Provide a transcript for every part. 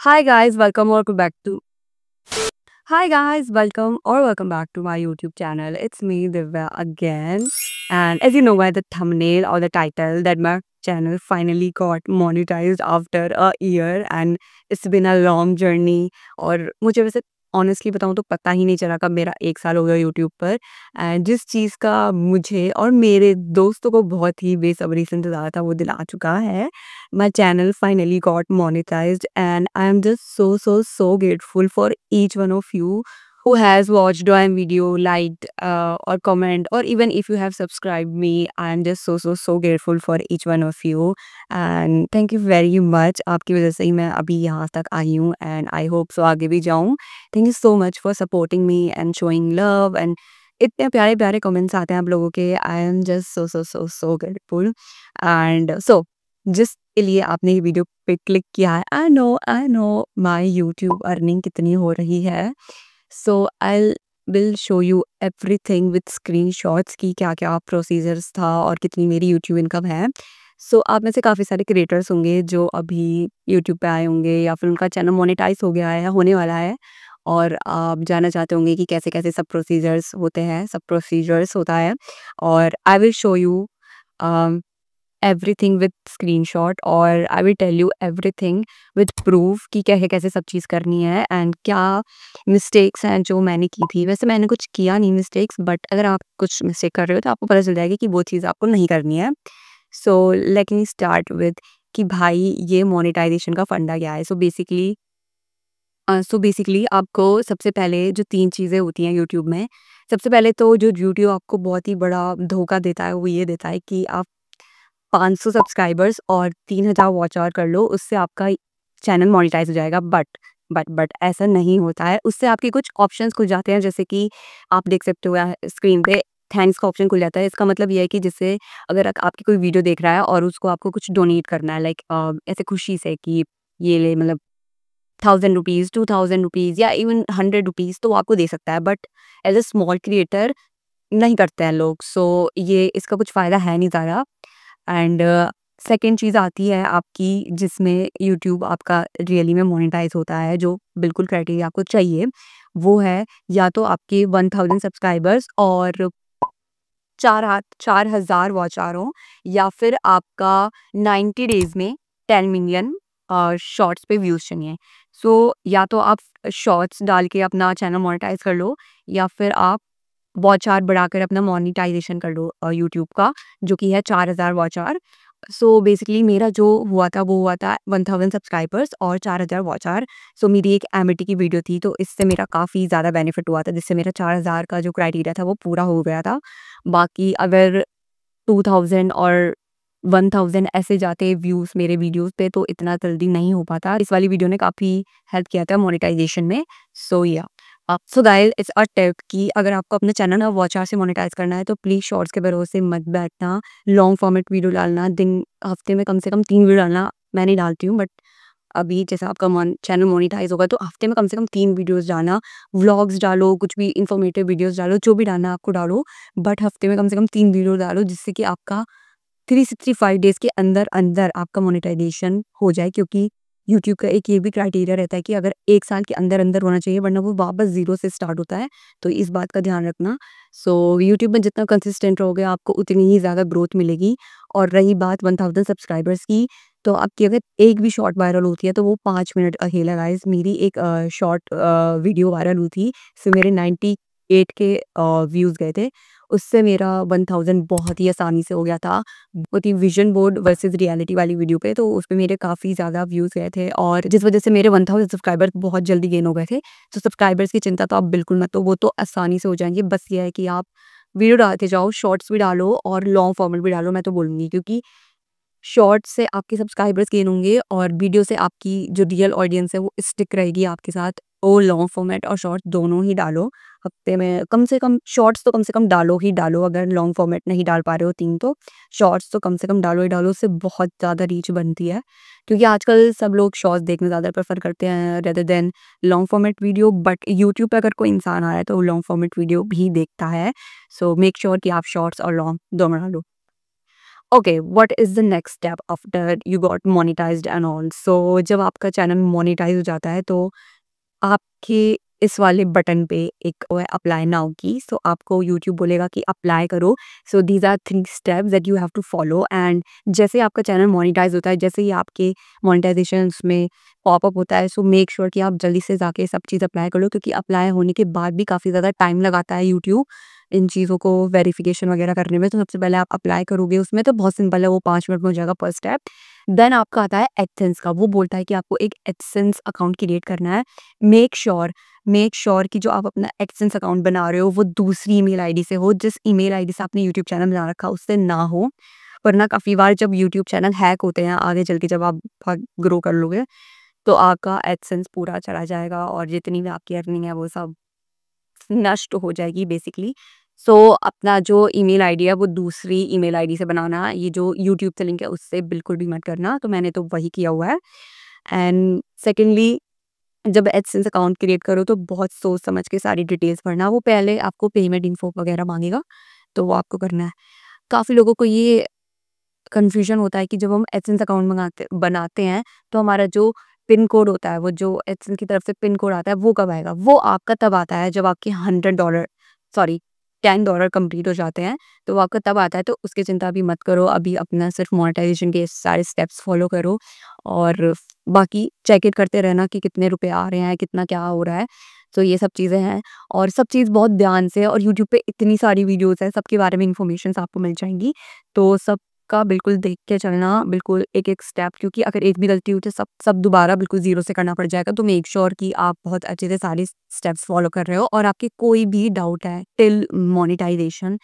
Hi guys, welcome or back to Hi guys, welcome back to my YouTube channel. It's me Divya again. And as you know by the thumbnail or the title that my channel finally got monetized after a year and it's been a long journey और मुझे वैसे honestly बताऊँ तो पता ही नहीं चला कब मेरा 1 साल हो गया यूट्यूब पर एंड जिस चीज़ का मुझे और मेरे दोस्तों को बहुत ही बेसब्री से इंतज़ार था वो दिन आ चुका है. My channel finally got monetized and I am just so grateful for each one of you who has watched my video, liked or comment, or even if you have subscribed me. I am just so grateful for each one of you and thank you very much. आपकी वजह से ही मैं अभी यहाँ तक आई हूँ and I hope so आगे भी जाऊँ. Thank you so much for supporting me and showing love and इतने प्यारे प्यारे कमेंट्स आते हैं आप लोगों के. I am just so grateful and so जिसके लिए आपने ये वीडियो पे क्लिक किया है. I know my YouTube earning कितनी हो रही है. So I will show you everything with screenshots की क्या-क्या प्रोसीजर्स था और कितनी मेरी यूट्यूब इनकम है. सो आप में से काफ़ी सारे क्रिएटर्स होंगे जो अभी यूट्यूब पे आए होंगे या फिर उनका चैनल मोनेटाइज़ हो गया है या होने वाला है और आप जानना चाहते होंगे कि कैसे-कैसे सब प्रोसीजर्स होते हैं, सब प्रोसीजर्स होता है और I will show you a everything with screenshot और I will tell you everything with proof कि कैसे-कैसे सब चीज़ करनी है एंड क्या मिस्टेक्स हैं जो मैंने की थी. वैसे मैंने कुछ किया नहीं मिस्टेक्स बट अगर आप कुछ मिस्टेक कर रहे हो तो आपको पता चल जाएगा कि वो चीज़ आपको नहीं करनी है. So let me start with कि भाई ये मोनेटाइजेशन का फंडा क्या है. सो बेसिकली आपको सबसे पहले जो 3 चीज़ें होती हैं यूट्यूब में, सबसे पहले तो जो यूट्यूब आपको बहुत ही बड़ा धोखा देता है वो ये देता है कि आप 500 सब्सक्राइबर्स और 3000 वॉच आवर कर लो, उससे आपका चैनल मोनेटाइज़ हो जाएगा. बट ऐसा नहीं होता है. उससे आपके कुछ ऑप्शंस खुल जाते हैं जैसे कि आप देख सकते हो स्क्रीन पे थैंक्स का ऑप्शन खुल जाता है. इसका मतलब ये है कि जिससे अगर आपकी कोई वीडियो देख रहा है और उसको आपको कुछ डोनेट करना है लाइक ऐसे खुशी से कि ये ले मतलब 1000 रुपीज़, 2000 रुपीज़ या इवन 100 रुपीज़ तो वो आपको दे सकता है. But as a small creator नहीं करते हैं लोग. सो ये इसका कुछ फ़ायदा है नहीं ज़्यादा. एंड सेकंड चीज़ आती है आपकी जिसमें यूट्यूब आपका रियली में मोनेटाइज होता है जो बिल्कुल क्राइटेरिया आपको चाहिए. वो है या तो आपके 1000 सब्सक्राइबर्स और 4000 वॉच आवर हो या फिर आपका 90 डेज़ में 10 मिलियन शॉर्ट्स पे व्यूज़ चाहिए. सो या तो आप शॉर्ट्स डाल के अपना चैनल मोनेटाइज कर लो या फिर आप वॉच आवर बढ़ाकर अपना मोनेटाइजेशन कर लो यूट्यूब का जो कि है 4000 वॉच आवर. सो बेसिकली मेरा जो हुआ था वो हुआ था 1000 सब्सक्राइबर्स और 4000 वॉच आवर. सो मेरी एक एमिटी की वीडियो थी तो इससे मेरा काफ़ी ज़्यादा बेनिफिट हुआ था जिससे मेरा 4000 का जो क्राइटेरिया था वो पूरा हो गया था. बाकी अगर 2000 और 1000 ऐसे जाते व्यूज़ मेरे वीडियोज़ पे तो इतना जल्दी नहीं हो पाता. इस वाली वीडियो ने काफ़ी हेल्प किया था मोनेटाइजेशन में. सो या so guys it's a tip कि अगर आपको अपना चैनल ना वॉच आवर से मोनेटाइज करना है तो प्लीज़ शॉर्ट्स के भरोसे मत बैठना. लॉन्ग फॉर्मेट वीडियो डालना, दिन हफ्ते में कम से कम 3 वीडियो डालना. मैं नहीं डालती हूँ बट अभी जैसे आपका चैनल मोनेटाइज होगा तो हफ्ते में कम से कम 3 वीडियोज़ डालना. व्लॉग्स डालो, कुछ भी इन्फॉर्मेटिव वीडियोज़ डालो, जो भी डालना है आपको डालो. बट हफ्ते में कम से कम 3 वीडियो डालो जिससे कि आपका 365 डेज़ के अंदर आपका मोनेटाइजेशन हो जाए क्योंकि यूट्यूब का एक ये भी क्राइटेरिया रहता है कि अगर 1 साल के अंदर होना चाहिए वरना वो वापस ज़ीरो से स्टार्ट होता है. तो इस बात का ध्यान रखना. सो यूट्यूब में जितना कंसिस्टेंट रहोगे आपको उतनी ही ज़्यादा ग्रोथ मिलेगी. और रही बात 1000 सब्सक्राइबर्स की तो आपकी अगर एक भी शॉर्ट वायरल होती है तो वो 5 मिनट अकेला गाइस. मेरी एक शॉर्ट वीडियो वायरल हुई थी. इससे मेरे 98 के व्यूज़ गए थे. उससे मेरा 1000 बहुत ही आसानी से हो गया था. वो थी विजन बोर्ड वर्सेस रियलिटी वाली वीडियो पे तो उसपे मेरे काफ़ी ज़्यादा व्यूज़ गए थे और जिस वजह से मेरे 1000 सब्सक्राइबर्स बहुत जल्दी गेन हो गए थे. तो सब्सक्राइबर्स की चिंता तो आप बिल्कुल मत, तो वो तो आसानी से हो जाएँगे. बस ये है कि आप वीडियो डालते जाओ, शॉर्ट्स भी डालो और लॉन्ग फॉर्मेट भी डालो मैं तो बोलूँगी क्योंकि शॉर्ट्स से आपके सब्सक्राइबर्स गेन होंगे और वीडियो से आपकी जो रियल ऑडियंस है वो स्टिक रहेगी आपके साथ. और लॉन्ग फॉर्मेट और शॉर्ट दोनों ही डालो. हफ्ते में कम से कम शॉर्ट्स तो कम से कम डालो ही डालो. अगर लॉन्ग फॉर्मेट नहीं डाल पा रहे हो 3 तो शॉर्ट्स तो कम से कम डालो ही डालो. उससे बहुत ज़्यादा रीच बनती है क्योंकि आजकल सब लोग शॉर्ट्स देखना ज़्यादा प्रेफर करते हैं rather than long format video. But YouTube पे अगर कोई इंसान आ रहा है तो लॉन्ग फॉर्मेट वीडियो भी देखता है. सो मेक श्योर कि आप शॉर्ट्स और लॉन्ग दोनों डालो. Okay, what is the next step after you got monetized and all? So जब आपका चैनल मोनेटाइज़ हो जाता है तो आपके इस वाले बटन पे एक वो है अप्लाई नाउ की, सो आपको यूट्यूब बोलेगा कि अप्लाई करो। So these are 3 steps that you have to follow and जैसे ही आपका चैनल मोनेटाइज होता है, जैसे ही आपके मोनेटाइजेशन में पॉपअप होता है, सो मेक श्योर कि आप जल्दी से जाके सब चीज़ अप्लाई कर लो, क्योंकि अप्लाई होने के बाद भी काफ़ी ज़्यादा टाइम लगाता है यूट्यूब इन चीज़ों को वेरिफिकेशन वगैरह करने में। तो सबसे पहले आप अप्लाई करोगे उसमें, तो बहुत सिंपल है, वो 5 मिनट में हो जाएगा फर्स्ट स्टेप। देन आपका आता है एडसेंस का, वो बोलता है कि आपको एक एडसेंस अकाउंट क्रिएट करना है। मेक श्योर कि जो आप अपना एडसेंस अकाउंट बना रहे हो वो दूसरी ईमेल आईडी से हो, जिस ईमेल आईडी से आपने यूट्यूब चैनल बना रखा उससे ना हो। वरना काफ़ी बार जब यूट्यूब चैनल हैक होते हैं आगे चल के, जब आप बहुत ग्रो कर लोगे, तो आपका एडसेंस पूरा चला जाएगा और जितनी भी आपकी अर्निंग है वो सब नष्ट हो जाएगी बेसिकली। सो अपना जो ईमेल आईडी है वो दूसरी ईमेल आईडी से बनाना, ये जो यूट्यूब से लिंक है उससे बिल्कुल भी मत करना। तो मैंने तो वही किया हुआ है। एंड सेकेंडली, जब एडसेंस अकाउंट क्रिएट करो तो बहुत सोच समझ के सारी डिटेल्स भरना। वो पहले आपको पेमेंट इन्फो वगैरह मांगेगा, तो वो आपको करना है। काफ़ी लोगों को ये कन्फ्यूजन होता है कि जब हम एडसेंस अकाउंट बनाते हैं, तो हमारा जो पिन कोड होता है, वो जो एडसेंस की तरफ से पिन कोड आता है, वो कब आएगा? वो आपका तब आता है जब आपके $100 सॉरी $10 कंप्लीट हो जाते हैं, तो वो आपका तब आता है। तो उसकी चिंता अभी मत करो, अभी अपना सिर्फ मोनेटाइजेशन के सारे स्टेप्स फॉलो करो और बाकी चेक इट करते रहना कि कितने रुपए आ रहे हैं, कितना क्या हो रहा है। तो ये सब चीज़ें हैं और सब चीज़ बहुत ध्यान से, और यूट्यूब पे इतनी सारी वीडियोज़ हैं, सबके बारे में इन्फॉर्मेशंस आपको मिल जाएँगी। तो सब का बिल्कुल देख के चलना, बिल्कुल एक-एक स्टेप, क्योंकि अगर एक भी गलती हुई तो सब सब दोबारा बिल्कुल ज़ीरो से करना पड़ जाएगा। तो मेक श्योर कि आप बहुत अच्छे से सारे स्टेप्स फॉलो कर रहे हो, और आपके कोई भी डाउट है till monetisation,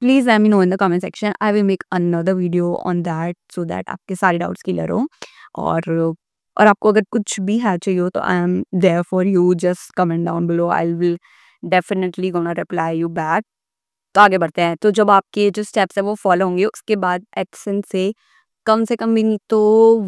please let me know in the comment section. I will make another video on that, so that आपके सारे डाउट्स क्लियर हो। और और आपको अगर कुछ भी हेल्प चाहिए हो तो I am there for you, just comment down below, I will definitely gonna reply you back. तो आगे बढ़ते हैं। तो जब आपके जो स्टेप्स हैं वो फॉलो होंगे, उसके बाद एडसेंस से कम से कम भी नहीं तो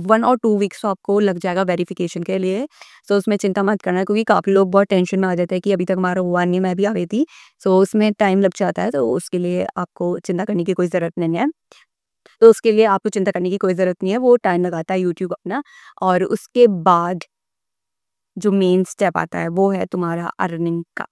1 और 2 वीक्स तो आपको लग जाएगा वेरिफिकेशन के लिए। सो उसमें चिंता मत करना, क्योंकि काफ़ी लोग बहुत टेंशन में आ जाते हैं कि अभी तक हमारा हुआ नहीं है, मैं भी आ गई थी। सो उसमें टाइम लग जाता है, तो उसके लिए आपको चिंता करने की कोई ज़रूरत नहीं है। तो उसके लिए आपको चिंता करने की कोई ज़रूरत नहीं है, वो टाइम लगाता है यूट्यूब अपना। और उसके बाद जो मेन स्टेप आता है वो है तुम्हारा अर्निंग का।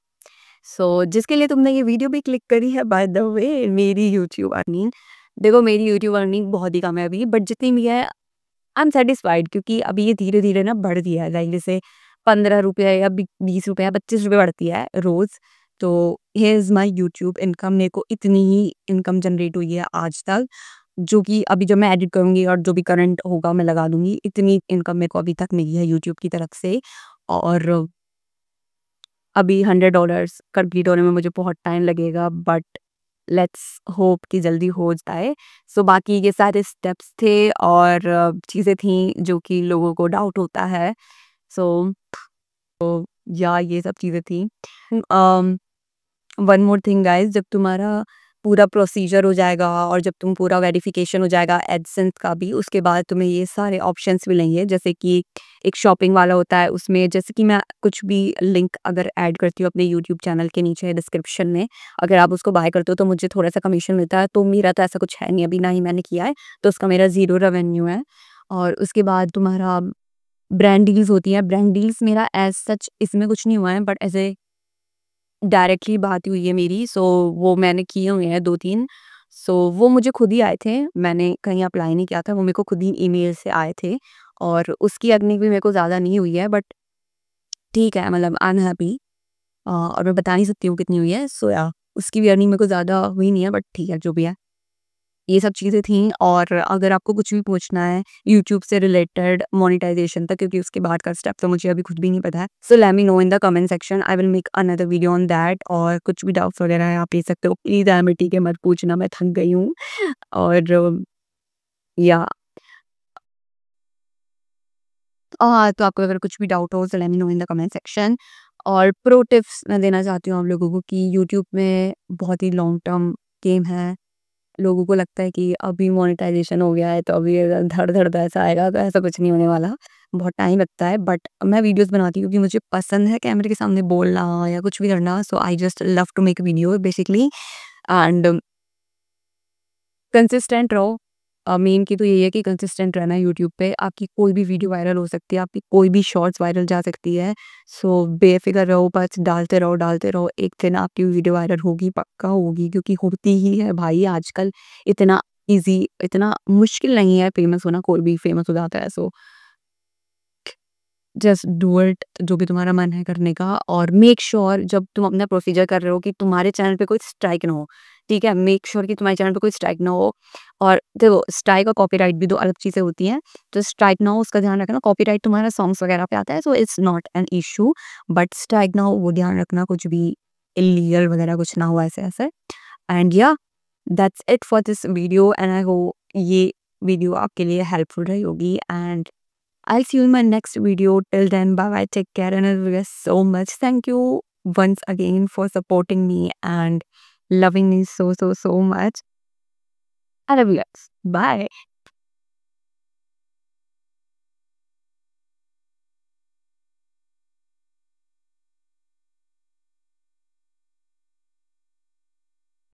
सो जिसके लिए तुमने ये वीडियो भी क्लिक करी है, बाय द वे, मेरी यूट्यूब अर्निंग। देखो, मेरी यूट्यूब अर्निंग बहुत ही कम है अभी, बट जितनी भी है आई एम सेटिस्फाइड, क्योंकि अभी ये धीरे-धीरे ना बढ़ रही है। लाइक जैसे ₹15 या बी ₹20 या ₹25 बढ़ती है रोज़। तो here is my YouTube income. मेरे को इतनी ही इनकम जनरेट हुई है आज तक, जो कि अभी जब मैं एडिट करूँगी और जो भी करंट होगा मैं लगा दूँगी। इतनी इनकम मेरे को अभी तक मिली है यूट्यूब की तरफ से। और अभी $100 कंप्लीट होने में मुझे बहुत टाइम लगेगा, बट लेट्स होप कि जल्दी हो जाए। सो बाकी ये सारे स्टेप्स थे और चीज़ें थी जो कि लोगों को डाउट होता है। सो या ये सब चीज़ें थी। वन मोर थिंग गाइस, जब तुम्हारा पूरा प्रोसीजर हो जाएगा और जब तुम पूरा वेरिफिकेशन हो जाएगा एडसेंस का भी, उसके बाद तुम्हें ये सारे ऑप्शंस मिलेंगे। जैसे कि एक शॉपिंग वाला होता है, उसमें जैसे कि मैं कुछ भी लिंक अगर ऐड करती हूँ अपने यूट्यूब चैनल के नीचे डिस्क्रिप्शन में, अगर आप उसको बाय करते हो तो मुझे थोड़ा सा कमीशन मिलता है। तो मेरा तो ऐसा कुछ है नहीं, अभी ना ही मैंने किया है, तो उसका मेरा ज़ीरो रेवेन्यू है। और उसके बाद तुम्हारा ब्रांड डील्स होती है। ब्रांड डील्स मेरा एज़ सच इसमें कुछ नहीं हुआ है, बट ऐसे डायरेक्टली बात हुई है मेरी, सो वो मैंने किए हुए हैं 2-3। सो वो मुझे खुद ही आए थे, मैंने कहीं अप्लाई नहीं किया था, वो मेरे को खुद ही ईमेल से आए थे। और उसकी अर्निंग भी मेरे को ज़्यादा नहीं हुई है, बट ठीक है, मतलब आई एम हैप्पी। और मैं बता नहीं सकती हूँ कितनी हुई है। सो या उसकी भी अर्निंग मेरे को ज़्यादा हुई नहीं है, बट ठीक है, जो भी है। ये सब चीज़ें थीं। और अगर आपको कुछ भी पूछना है यूट्यूब से रिलेटेड मोनेटाइजेशन तक, क्योंकि उसके बाद का स्टेप तो मुझे अभी खुद भी नहीं पता है, so let me know in the comment section, I will make another video on that. और कुछ भी डाउट्स वगैरह है आप ले सकते हो, प्लीज़ ठीक है, मत पूछना, मैं थक गई हूँ। और या तो आपको अगर कुछ भी डाउट हो, so let me know in the comment section. और प्रो टिप्स मैं देना चाहती हूँ आप लोगों को कि यूट्यूब में बहुत ही लॉन्ग टर्म गेम है। लोगों को लगता है कि अभी मोनेटाइजेशन हो गया है तो अभी धड़-धड़ पैसा आएगा, तो ऐसा कुछ नहीं होने वाला। बहुत टाइम लगता है, बट मैं वीडियोज़ बनाती हूँ क्योंकि मुझे पसंद है कैमरे के सामने बोलना या कुछ भी करना। So I just love to make video basically. And consistent रहो, मेन की तो यही है कि कंसिस्टेंट रहना है यूट्यूब पे। आपकी कोई भी वीडियो वायरल हो सकती है, आपकी कोई भी शॉर्ट्स वायरल जा सकती है। सो बेफ़िक्र रहो, बस डालते रहो। एक दिन आपकी वीडियो वायरल होगी, पक्का होगी, क्योंकि होती ही है भाई। आजकल इतना ईज़ी, इतना मुश्किल नहीं है फेमस होना, कोई भी फेमस हो जाता है। सो जस्ट डू इट, जो भी तुम्हारा मन है करने का। और मेक श्योर जब तुम अपना प्रोसीजर कर रहे हो कि तुम्हारे चैनल पे कोई स्ट्राइक ना हो, ठीक है? मेक श्योर कि तुम्हारे चैनल पे कोई स्ट्राइक ना हो। और देखो, स्ट्राइक और कॉपीराइट भी 2 अलग चीज़ें होती हैं। तो स्ट्राइक ना हो उसका ध्यान रखना। कॉपीराइट तुम्हारा सॉन्ग्स वगैरह पे आता है, so it's not an issue, but strike ना हो वो ध्यान रखना, कुछ भी इल्लीगल वगैरह कुछ ना हो ऐसे-ऐसे। एंड या that's it for this video, and I hope ये वीडियो आपके लिए हेल्पफुल रही होगी। And I'll see you in my next video. Till then, bye bye. Take care. And I love you guys so much. Thank you once again for supporting me and loving me so much. I love you guys. Bye.